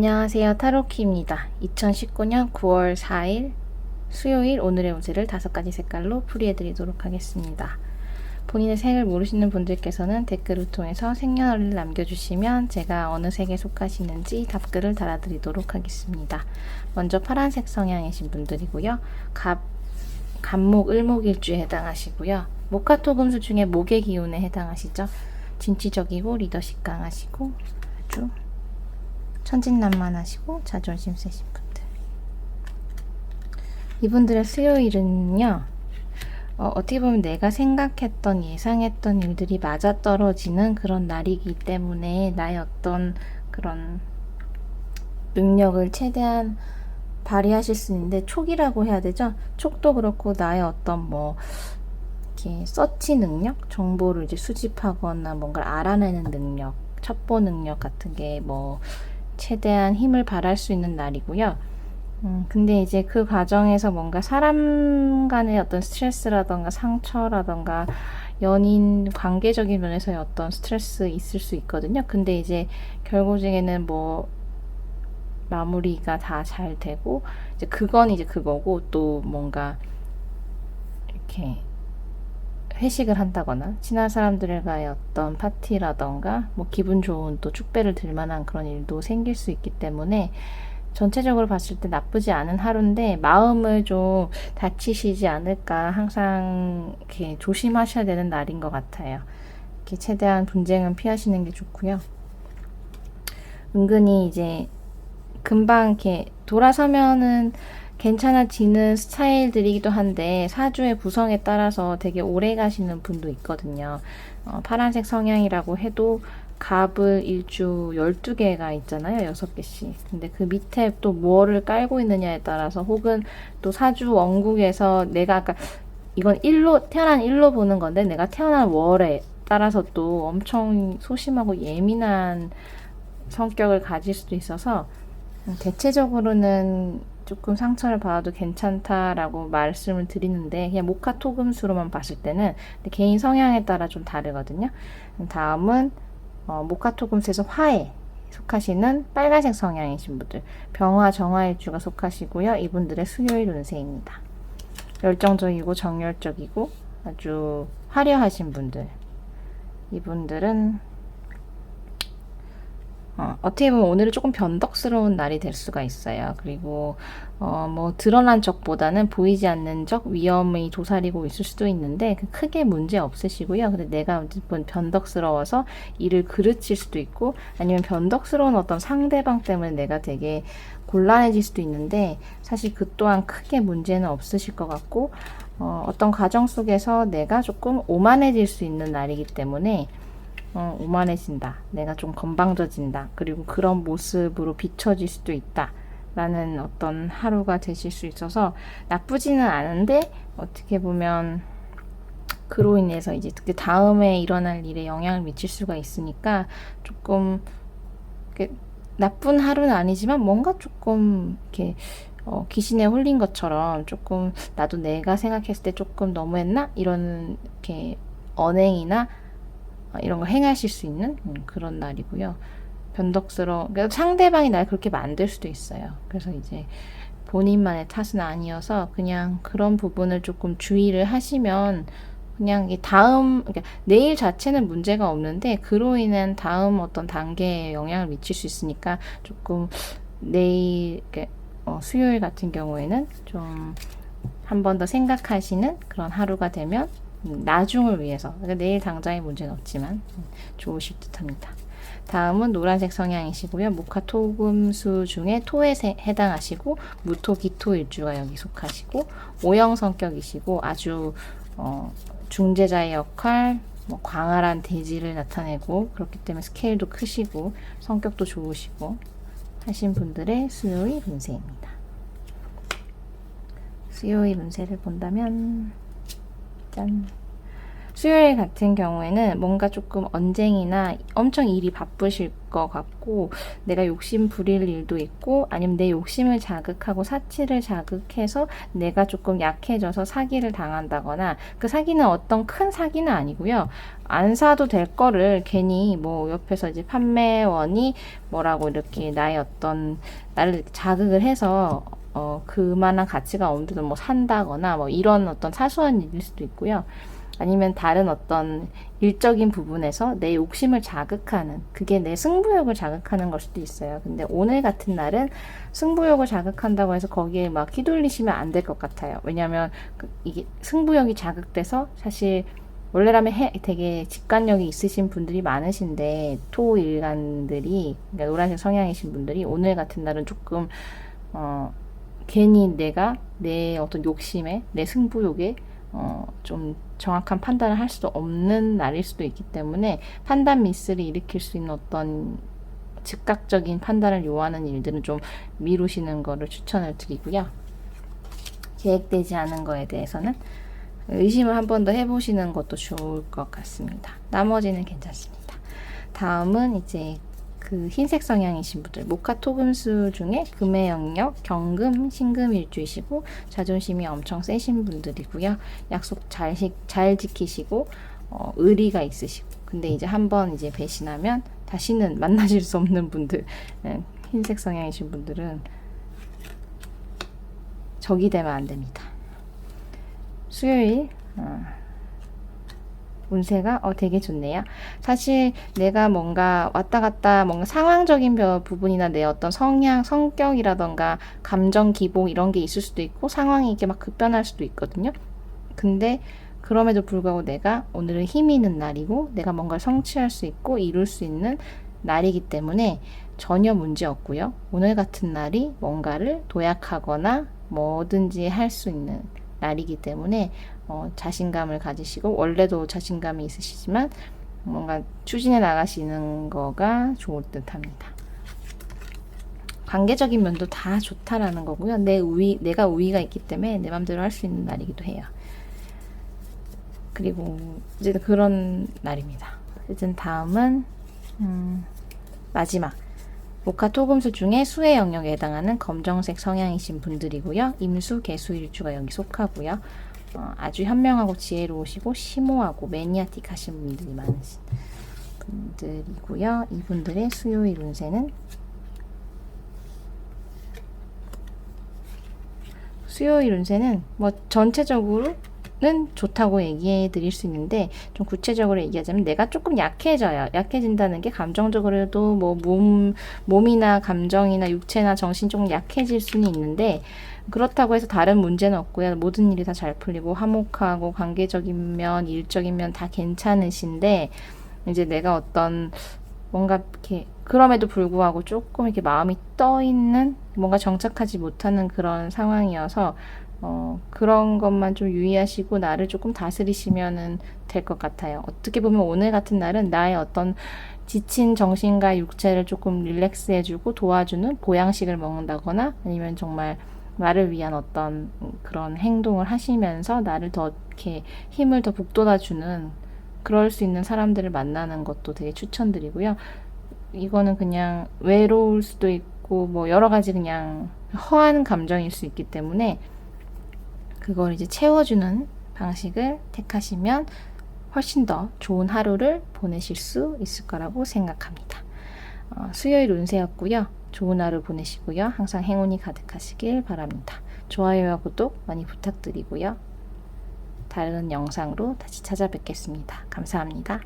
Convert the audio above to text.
안녕하세요. 타로키입니다. 2019년 9월 4일 수요일 오늘의 운세를 5가지 색깔로 풀이해드리도록 하겠습니다. 본인의 색을 모르시는 분들께서는 댓글을 통해서 생년월일을 남겨주시면 제가 어느 색에 속하시는지 답글을 달아드리도록 하겠습니다. 먼저 파란색 성향이신 분들이고요. 갑목, 을목일주에 해당하시고요. 목화토금수 중에 목의 기운에 해당하시죠. 진취적이고 리더십 강하시고 아주 천진난만하시고 자존심 세신 분들. 이분들의 수요일은요, 어떻게 보면 내가 생각했던 예상했던 일들이 맞아떨어지는 그런 날이기 때문에 나의 어떤 그런 능력을 최대한 발휘하실 수 있는데, 촉이라고 해야 되죠. 촉도 그렇고 나의 어떤 이렇게 서치 능력, 정보를 이제 수집하거나 뭔가를 알아내는 능력, 첩보 능력 같은 게 최대한 힘을 발할 수 있는 날이고요. 근데 이제 그 과정에서 뭔가 사람 간의 어떤 스트레스라던가 상처라던가 연인 관계적인 면에서의 어떤 스트레스 있을 수 있거든요. 근데 이제 결국에는 마무리가 다 잘 되고, 이제 그건 이제 그거고, 또 뭔가 이렇게 회식을 한다거나 친한 사람들과의 어떤 파티라던가 기분 좋은 또 축배를 들 만한 그런 일도 생길 수 있기 때문에 전체적으로 봤을 때 나쁘지 않은 하루인데, 마음을 좀 다치시지 않을까 항상 이렇게 조심하셔야 되는 날인 것 같아요. 이렇게 최대한 분쟁은 피하시는 게 좋고요. 은근히 이제 금방 이렇게 돌아서면은 괜찮아지는 스타일들이기도 한데, 사주의 구성에 따라서 되게 오래 가시는 분도 있거든요. 파란색 성향이라고 해도 갑을 일주 12개가 있잖아요. 6개씩. 근데 그 밑에 또 뭐를 깔고 있느냐에 따라서, 혹은 또 사주 원국에서 내가 아까 이건 태어난 일로 보는 건데, 내가 태어난 월에 따라서 또 엄청 소심하고 예민한 성격을 가질 수도 있어서, 대체적으로는 조금 상처를 받아도 괜찮다라고 말씀을 드리는데, 그냥 목화토금수로만 봤을 때는 개인 성향에 따라 좀 다르거든요. 다음은 목화토금수에서 화에 속하시는 빨간색 성향이신 분들, 병화 정화일주가 속하시고요. 이분들의 수요일 운세입니다. 열정적이고 정열적이고 아주 화려하신 분들, 이분들은 어떻게 보면 오늘은 조금 변덕스러운 날이 될 수가 있어요. 그리고 드러난 적보다는 보이지 않는 적, 위험이 도사리고 있을 수도 있는데 크게 문제 없으시고요. 근데 내가 변덕스러워서 일을 그르칠 수도 있고, 아니면 변덕스러운 어떤 상대방 때문에 내가 되게 곤란해질 수도 있는데, 사실 그 또한 크게 문제는 없으실 것 같고, 어떤 과정 속에서 내가 조금 오만해질 수 있는 날이기 때문에 오만해진다, 내가 좀 건방져진다, 그리고 그런 모습으로 비춰질 수도 있다 라는 어떤 하루가 되실 수 있어서 나쁘지는 않은데, 어떻게 보면 그로 인해서 이제 특히 다음에 일어날 일에 영향을 미칠 수가 있으니까, 조금 나쁜 하루는 아니지만 뭔가 조금 이렇게 귀신에 홀린 것처럼, 조금 나도 내가 생각했을 때 조금 너무했나, 이런 이렇게 언행이나 이런 걸 행하실 수 있는 그런 날이고요. 그러니까 상대방이 날 그렇게 만들 수도 있어요. 그래서 이제 본인만의 탓은 아니어서 그냥 그런 부분을 조금 주의를 하시면, 그냥 그러니까 내일 자체는 문제가 없는데 그로 인한 다음 어떤 단계에 영향을 미칠 수 있으니까, 조금 내일 수요일 같은 경우에는 좀 한 번 더 생각하시는 그런 하루가 되면 나중을 위해서, 그러니까 내일 당장의 문제는 없지만 좋으실 듯합니다. 다음은 노란색 성향이시고요. 목화토금수 중에 토에 해당하시고, 무토 기토 일주가 여기 속하시고, O형 성격이시고 아주 중재자의 역할, 광활한 대지를 나타내고, 그렇기 때문에 스케일도 크시고 성격도 좋으시고 하신 분들의 수요일 운세입니다. 수요일 운세를 본다면, 짠, 수요일 같은 경우에는 뭔가 조금 언쟁이나 엄청 일이 바쁘실 것 같고, 내가 욕심 부릴 일도 있고, 아니면 내 욕심을 자극하고 사치를 자극해서 내가 조금 약해져서 사기를 당한다거나, 그 사기는 어떤 큰 사기는 아니고요. 안 사도 될 거를 괜히 뭐 옆에서 이제 판매원이 뭐라고 이렇게 나의 어떤 나를 자극을 해서 그만한 가치가 없는데도 뭐 산다거나 뭐 이런 어떤 사소한 일일 수도 있고요. 아니면 다른 어떤 일적인 부분에서 내 욕심을 자극하는, 그게 내 승부욕을 자극하는 걸 수도 있어요. 근데 오늘 같은 날은 승부욕을 자극한다고 해서 거기에 막 휘둘리시면 안 될 것 같아요. 왜냐하면 이게 승부욕이 자극돼서 사실 원래라면 되게 직관력이 있으신 분들이 많으신데, 토일간들이, 그러니까 노란색 성향이신 분들이 오늘 같은 날은 조금 괜히 내가 내 어떤 욕심에, 내 승부욕에 좀 정확한 판단을 할 수도 없는 날일 수도 있기 때문에 판단 미스를 일으킬 수 있는 어떤 즉각적인 판단을 요하는 일들은 좀 미루시는 거를 추천을 드리고요. 계획되지 않은 거에 대해서는 의심을 한 번 더 해보시는 것도 좋을 것 같습니다. 나머지는 괜찮습니다. 다음은 이제 그 흰색 성향이신 분들, 목화토금수 중에 금의 영역, 경금, 신금 일주이시고 자존심이 엄청 세신 분들이고요. 약속 잘 지키시고 의리가 있으시고, 근데 이제 한번 이제 배신하면 다시는 만나실 수 없는 분들, 흰색 성향이신 분들은 적이 되면 안 됩니다. 수요일 운세가 되게 좋네요. 사실 내가 뭔가 왔다 갔다 뭔가 상황적인 부분이나 내 어떤 성향, 성격이라던가 감정 기복 이런 게 있을 수도 있고, 상황이 이렇게 막 급변할 수도 있거든요. 근데 그럼에도 불구하고 내가 오늘은 힘이 있는 날이고 내가 뭔가를 성취할 수 있고 이룰 수 있는 날이기 때문에 전혀 문제 없고요. 오늘 같은 날이 뭔가를 도약하거나 뭐든지 할 수 있는 날이기 때문에 자신감을 가지시고, 원래도 자신감이 있으시지만 뭔가 추진해 나가시는 거가 좋을 듯 합니다. 관계적인 면도 다 좋다라는 거고요. 내가 우위가 있기 때문에 내 맘대로 할 수 있는 날이기도 해요. 그리고 이제 그런 날입니다. 이제 다음은 마지막 목화토금수 중에 수의 영역에 해당하는 검정색 성향이신 분들이고요. 임수, 개수, 일주가 여기 속하고요. 아주 현명하고 지혜로우시고 심오하고 매니아틱하신 분들이 많으신 분들이고요. 이분들의 수요일 운세는 뭐 전체적으로는 좋다고 얘기해 드릴 수 있는데, 좀 구체적으로 얘기하자면 내가 조금 약해져요. 약해진다는 게 감정적으로도 뭐 몸이나 감정이나 육체나 정신 조금 약해질 수는 있는데, 그렇다고 해서 다른 문제는 없고요. 모든 일이 다 잘 풀리고 화목하고 관계적인 면, 일적인 면 다 괜찮으신데, 이제 내가 어떤 뭔가 이렇게 그럼에도 불구하고 조금 이렇게 마음이 떠 있는, 뭔가 정착하지 못하는 그런 상황이어서 그런 것만 좀 유의하시고 나를 조금 다스리시면 될 것 같아요. 어떻게 보면 오늘 같은 날은 나의 어떤 지친 정신과 육체를 조금 릴렉스 해주고 도와주는 보양식을 먹는다거나, 아니면 정말 나를 위한 어떤 그런 행동을 하시면서 나를 더 이렇게 힘을 더 북돋아주는, 그럴 수 있는 사람들을 만나는 것도 되게 추천드리고요. 이거는 그냥 외로울 수도 있고 뭐 여러 가지 그냥 허한 감정일 수 있기 때문에 그걸 이제 채워주는 방식을 택하시면 훨씬 더 좋은 하루를 보내실 수 있을 거라고 생각합니다. 수요일 운세였고요. 좋은 하루 보내시고요. 항상 행운이 가득하시길 바랍니다. 좋아요와 구독 많이 부탁드리고요. 다른 영상으로 다시 찾아뵙겠습니다. 감사합니다.